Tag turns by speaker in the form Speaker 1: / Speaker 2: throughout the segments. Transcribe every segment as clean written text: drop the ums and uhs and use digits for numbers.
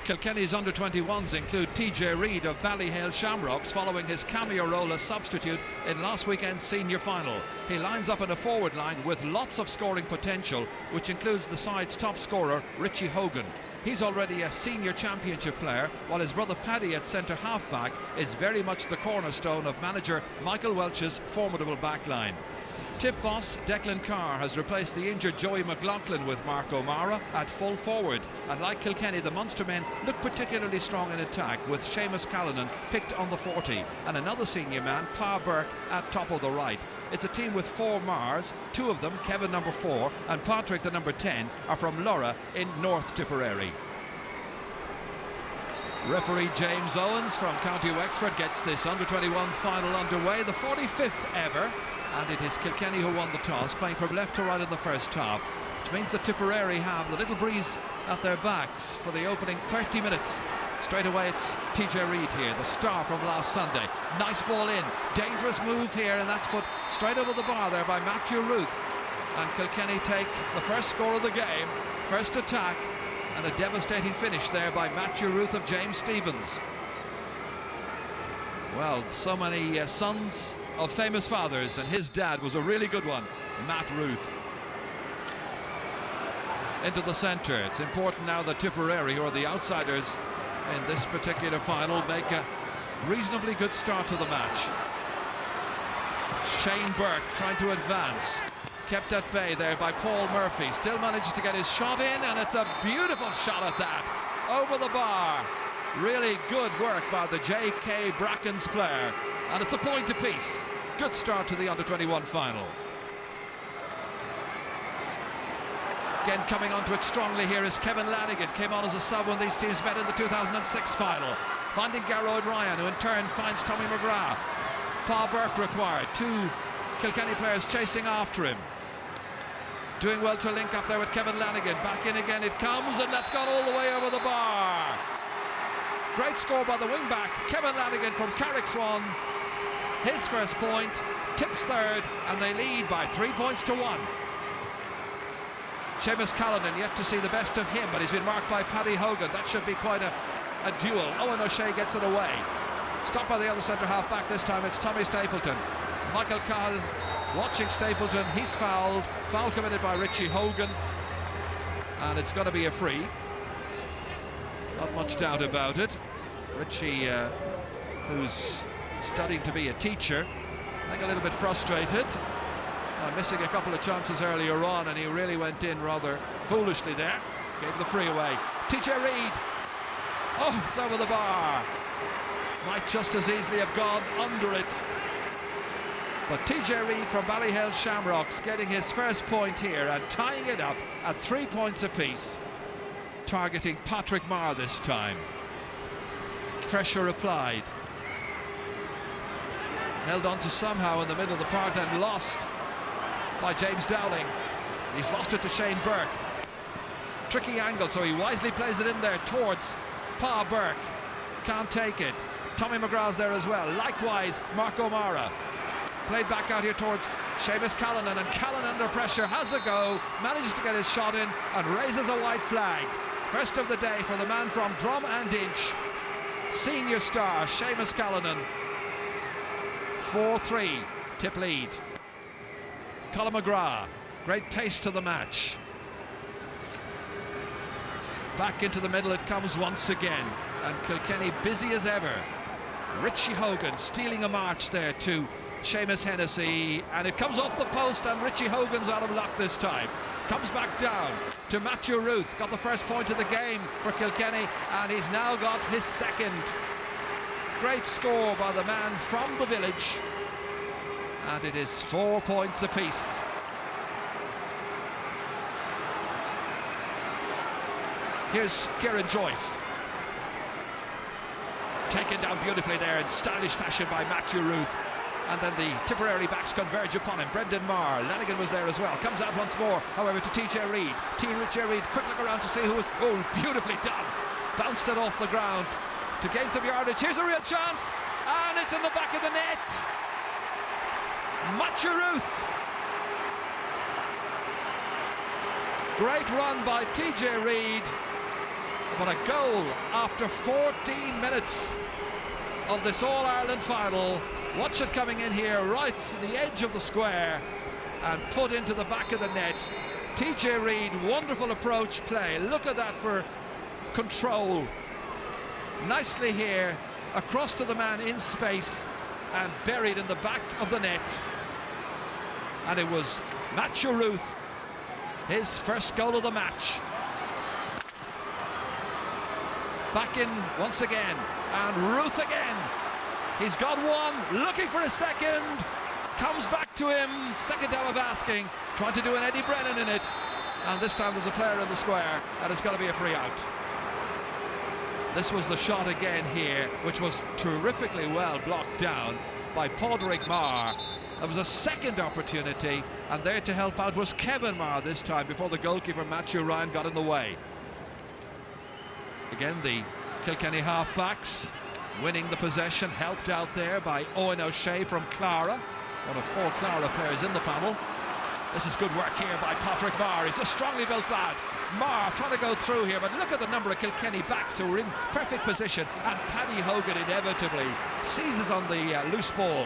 Speaker 1: Kilkenny's under-21s include TJ Reid of Ballyhale Shamrocks following his cameo role as substitute in last weekend's senior final. He lines up in a forward line with lots of scoring potential, which includes the side's top scorer, Richie Hogan. He's already a senior championship player, while his brother Paddy at centre half-back is very much the cornerstone of manager Michael Welch's formidable backline. Tip boss Declan Carr has replaced the injured Joey McLaughlin with Mark O'Mara at full forward, and like Kilkenny, the Munster men look particularly strong in attack, with Seamus Callanan picked on the 40 and another senior man, Pa Burke, at top of the right. It's a team with 4 Mars, 2 of them, Kevin number 4 and Patrick the number 10, are from Lura in North Tipperary. Referee James Owens from County Wexford gets this under-21 final underway, the 45th ever, and it is Kilkenny who won the toss, playing from left to right in the first half, which means that Tipperary have the little breeze at their backs for the opening 30 minutes. Straight away it's TJ Reid here, the star from last Sunday. Nice ball in, dangerous move here, and that's put straight over the bar there by Matthew Ruth. And Kilkenny take the first score of the game, first attack, and a devastating finish there by Matthew Ruth of James Stephens. Well, so many sons of famous fathers, and his dad was a really good one, Matt Ruth. Into the centre. It's important now that Tipperary, who are the outsiders in this particular final, make a reasonably good start to the match. Shane Burke trying to advance, kept at bay there by Paul Murphy, still manages to get his shot in, and it's a beautiful shot at that, over the bar. Really good work by the J.K. Brackens player, and it's a point apiece. Good start to the under-21 final. Again, coming onto it strongly here is Kevin Lanigan. Came on as a sub when these teams met in the 2006 final, finding Garrod Ryan, who in turn finds Tommy McGrath. Pa Burke required, 2 Kilkenny players chasing after him. Doing well to link up there with Kevin Lanigan. Back in again it comes, and that's gone all the way over the bar. Great score by the wing-back, Kevin Lanigan from Carrickswan. His first point, Tips third, and they lead by 3 points to 1. Seamus Callanan yet to see the best of him, but he's been marked by Paddy Hogan. That should be quite a duel. Owen O'Shea gets it away. Stopped by the other centre half back this time, it's Tommy Stapleton. Michael Cahill watching Stapleton, he's fouled. Foul committed by Richie Hogan, and it's going to be a free. Not much doubt about it. Richie, who's studying to be a teacher, I think a little bit frustrated. Missing a couple of chances earlier on, and he really went in rather foolishly there. Gave the free away. TJ Reid. Oh, it's over the bar. Might just as easily have gone under it. But TJ Reid from Ballyhale Shamrocks getting his first point here and tying it up at 3 points apiece. Targeting Patrick Marr this time. Pressure applied. Held on to somehow in the middle of the park, then lost by James Dowling. He's lost it to Shane Burke. Tricky angle, so he wisely plays it in there towards Pa Burke. Can't take it. Tommy McGrath's there as well. Likewise, Mark O'Mara. Played back out here towards Seamus Callanan, and Callanan under pressure has a go, manages to get his shot in and raises a white flag. First of the day for the man from Drum and Inch, senior star Seamus Callanan. 4-3, Tip lead. Colin McGrath, great pace to the match. Back into the middle it comes once again, and Kilkenny busy as ever. Richie Hogan stealing a march there to Seamus Hennessy, and it comes off the post, and Richie Hogan's out of luck this time. Comes back down to Matthew Ruth, got the first point of the game for Kilkenny, and he's now got his second. Great score by the man from the village, and it is 4 points apiece. Here's Kieran Joyce. Taken down beautifully there in stylish fashion by Matthew Ruth. And then the Tipperary backs converge upon him. Brendan Marr, Lanigan was there as well. Comes out once more, however, to TJ Reid. TJ Reid, quick look around to see who was... Oh, beautifully done. Bounced it off the ground to gain some yardage. Here's a real chance, and it's in the back of the net. Matthew Ruth. Great run by TJ Reid. But a goal after 14 minutes of this All-Ireland final. Watch it coming in here right to the edge of the square and put into the back of the net. TJ Reid, wonderful approach play. Look at that for control. Nicely here, across to the man in space and buried in the back of the net. And it was Matthew Ruth, his first goal of the match. Back in once again, and Ruth again. He's got one, looking for a second, comes back to him, second time of asking, trying to do an Eddie Brennan in it, and this time there's a player in the square, and it's got to be a free out. This was the shot again here, which was terrifically well blocked down by Padraig Marr. There was a second opportunity, and there to help out was Kevin Marr this time, before the goalkeeper Matthew Ryan got in the way. Again, the Kilkenny half-backs winning the possession, helped out there by Owen O'Shea from Clara, one of 4 Clara players in the panel. This is good work here by Patrick Marr. He's a strongly built lad. Marr trying to go through here, but look at the number of Kilkenny backs who are in perfect position, and Paddy Hogan inevitably seizes on the loose ball.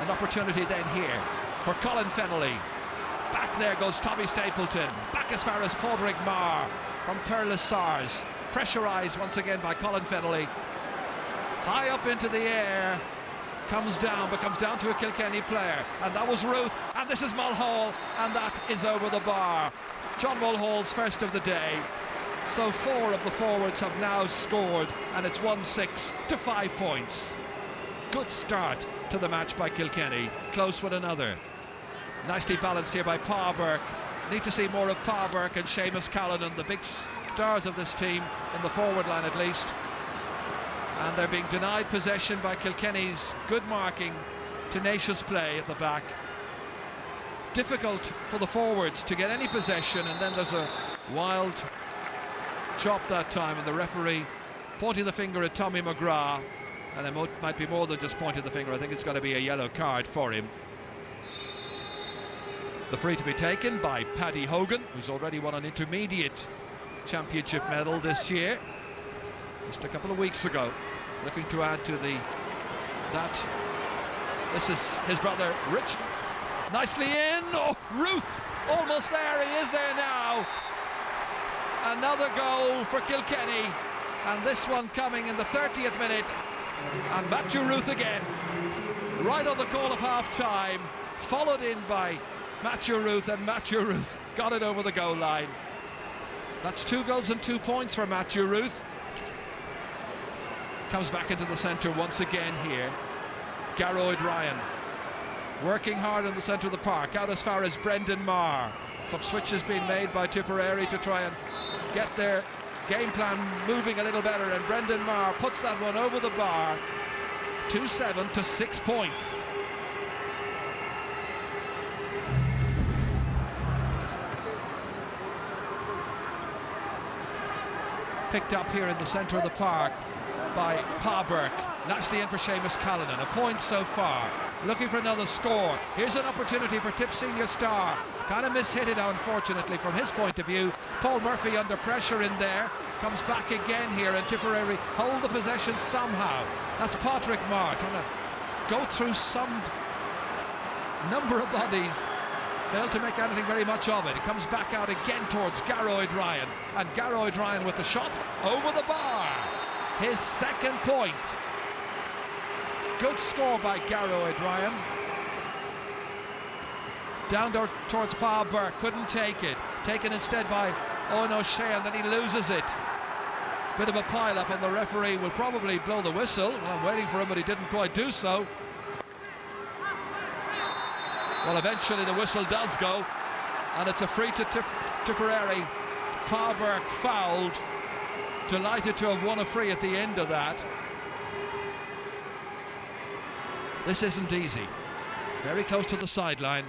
Speaker 1: An opportunity then here for Colin Fennelly. Back there goes Tommy Stapleton, back as far as Padraig Marr from Thurles Sars. Pressurised once again by Colin Fennelly. High up into the air, comes down, but comes down to a Kilkenny player, and that was Ruth, and this is Mulhall, and that is over the bar. John Mulhall's first of the day. So 4 of the forwards have now scored, and it's 1-6 to 5 points. Good start to the match by Kilkenny. Close with another. Nicely balanced here by Pa Burke. Need to see more of Pa Burke and Seamus Callanan, the big stars of this team, in the forward line at least. And they're being denied possession by Kilkenny's good marking, tenacious play at the back. Difficult for the forwards to get any possession, and then there's a wild chop that time, and the referee pointing the finger at Tommy McGrath, and it might be more than just pointing the finger. I think it's going to be a yellow card for him. The free to be taken by Paddy Hogan, who's already won an intermediate championship medal this year, just a couple of weeks ago, looking to add to that. This is his brother Rich, nicely in. Oh, Ruth almost there. He is there now. Another goal for Kilkenny, and this one coming in the 30th minute, and Matthew Ruth again, right on the call of half-time, followed in by Matthew Ruth, and Matthew Ruth got it over the goal line. That's 2 goals and 2 points for Matthew Ruth. Comes back into the centre once again here. Garroyd Ryan working hard in the centre of the park, out as far as Brendan Marr. Some switches being made by Tipperary to try and get their game plan moving a little better, and Brendan Marr puts that one over the bar. 2-7 to 6 points. Picked up here in the centre of the park by Pa Burke. Nicely in for Seamus Callanan. A point so far. Looking for another score. Here's an opportunity for Tip senior star. Kind of mishit it, unfortunately, from his point of view. Paul Murphy under pressure in there. Comes back again here, and Tipperary hold the possession somehow. That's Patrick Marr trying to go through some number of bodies. Failed to make anything very much of it. It comes back out again towards Garroyd Ryan, and Garroyd Ryan with the shot over the bar. His second point. Good score by Garroyd Ryan. Down towards Pa Burke, couldn't take it. Taken instead by Owen O'Shea, and then he loses it. Bit of a pile-up, and the referee will probably blow the whistle. Well, I'm waiting for him, but he didn't quite do so. Well, eventually the whistle does go, and it's a free to Tipperary. Pa Burke fouled. Delighted to have won a free at the end of that. This isn't easy. Very close to the sideline,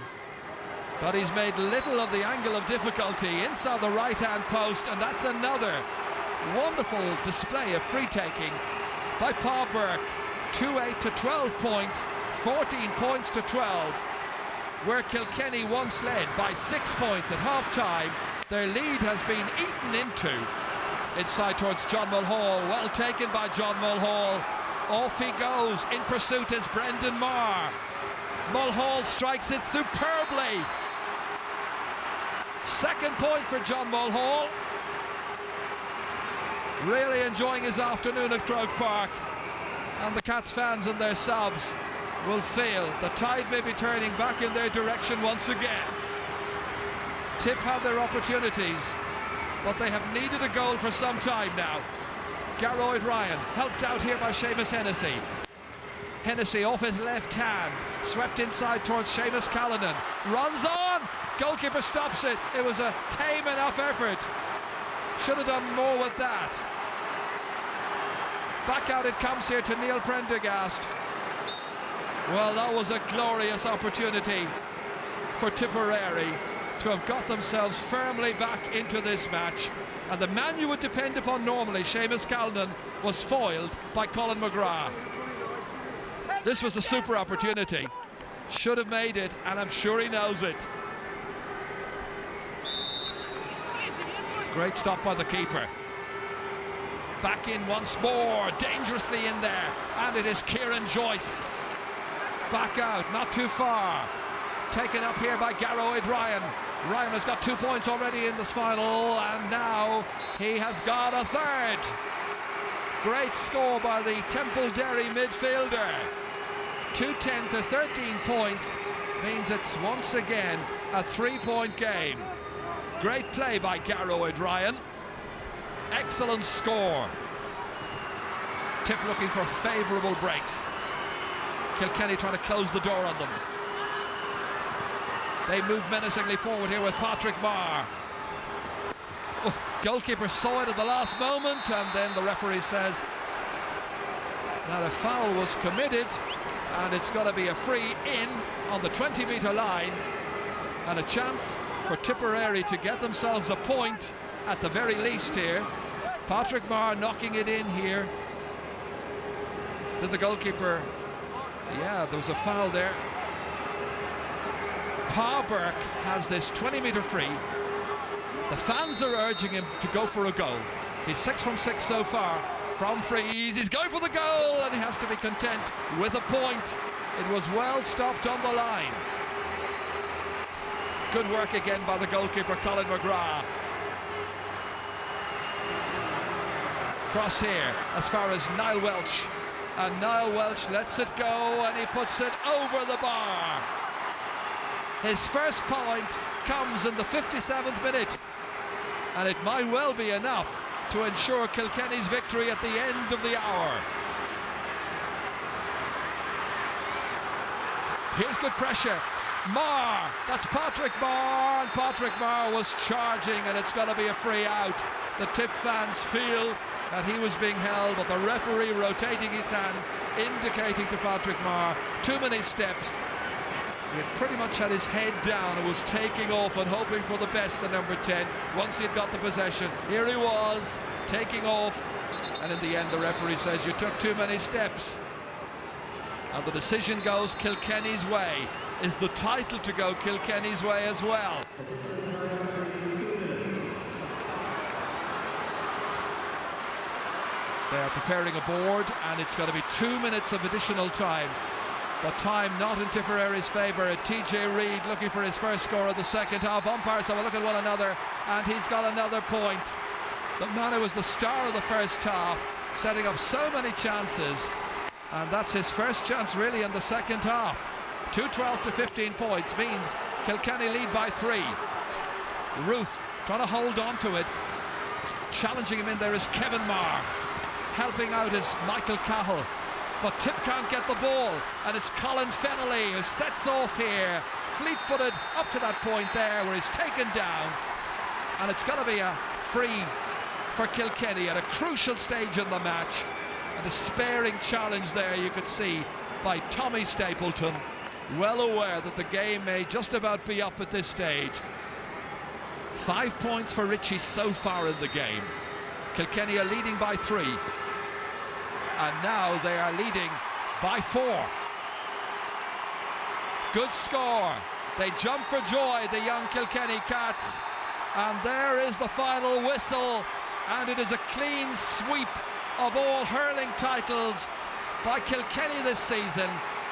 Speaker 1: but he's made little of the angle of difficulty inside the right-hand post, and that's another wonderful display of free-taking by Pa Burke. 2-8 to 12 points, 14 points to 12. Where Kilkenny once led by 6 points at half-time, Their lead has been eaten into inside towards John Mulhall. Well taken by John Mulhall. Off he goes. In pursuit is Brendan Marr. Mulhall strikes it superbly. Second point for John Mulhall. Really enjoying his afternoon at Croke Park. And the Cats fans and their subs will feel the tide may be turning back in their direction once again. Tip had their opportunities, but they have needed a goal for some time now. Garroyd Ryan helped out here by Seamus Hennessy. Hennessy off his left hand, swept inside towards Seamus Callanan. Runs on! Goalkeeper stops it. It was a tame enough effort. Should have done more with that. Back out it comes here to Neil Prendergast. Well, that was a glorious opportunity for Tipperary to have got themselves firmly back into this match. And the man you would depend upon normally, Seamus Callanan, was foiled by Colin McGrath. This was a super opportunity. Should have made it, and I'm sure he knows it. Great stop by the keeper. Back in once more, dangerously in there, and it is Kieran Joyce. Back out, not too far. Taken up here by Garroyd Ryan. Ryan has got 2 points already in this final, and now he has got a third. Great score by the Temple Derry midfielder. 2-10 to 13 points means it's once again a 3-point game. Great play by Garroyd Ryan. Excellent score. Tip looking for favourable breaks. Kilkenny trying to close the door on them. They move menacingly forward here with Patrick Marr. Oh, goalkeeper saw it at the last moment, and then the referee says that a foul was committed, and it's got to be a free in on the 20-metre line, and a chance for Tipperary to get themselves a point at the very least here. Patrick Marr knocking it in here. Did the goalkeeper? Yeah, there was a foul there. Pa Burke has this 20-metre free. The fans are urging him to go for a goal. He's 6 from 6 so far from frees. He's going for the goal, and he has to be content with a point. It was well stopped on the line. Good work again by the goalkeeper, Colin McGrath. Cross here as far as Niall Welch. And Niall Welch lets it go, and he puts it over the bar. His first point comes in the 57th minute, and it might well be enough to ensure Kilkenny's victory at the end of the hour. Here's good pressure. Marr, that's Patrick Marr, and Patrick Marr was charging, and it's going to be a free out. The Tip fans feel that he was being held, but the referee rotating his hands, indicating to Patrick Marr, too many steps. He had pretty much had his head down and was taking off and hoping for the best, the number 10, once he'd got the possession. Here he was, taking off, and in the end the referee says, you took too many steps. And the decision goes Kilkenny's way. Is the title to go Kilkenny's way as well? They are preparing a board, and it's going to be 2 minutes of additional time. But time not in Tipperary's favour. TJ Reid looking for his first score of the second half. Umpires have a look at one another, and he's got another point. The man who was the star of the first half, setting up so many chances, and that's his first chance really in the second half. 2-12 to 15 points means Kilkenny lead by 3. Ruth trying to hold on to it. Challenging him in there is Kevin Marr. Helping out is Michael Cahill. But Tip can't get the ball, and it's Colin Fennelly who sets off here, fleet-footed up to that point there where he's taken down, and it's got to be a free for Kilkenny at a crucial stage in the match. A despairing challenge there, you could see, by Tommy Stapleton, well aware that the game may just about be up at this stage. 5 points for Richie so far in the game. Kilkenny are leading by 3. And now they are leading by 4. Good score. They jump for joy, the young Kilkenny Cats. And there is the final whistle, and it is a clean sweep of all hurling titles by Kilkenny this season.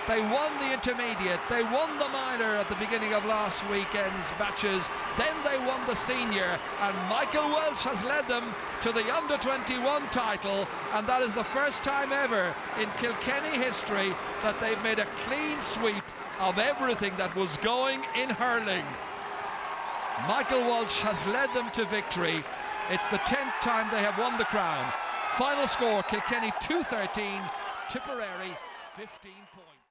Speaker 1: They won the intermediate, they won the minor at the beginning of last weekend's matches, then they won the senior, and Michael Welch has led them to the under-21 title, and that is the first time ever in Kilkenny history that they've made a clean sweep of everything that was going in hurling. Michael Welch has led them to victory. It's the 10th time they have won the crown. Final score, Kilkenny 2-13, Tipperary 15 points.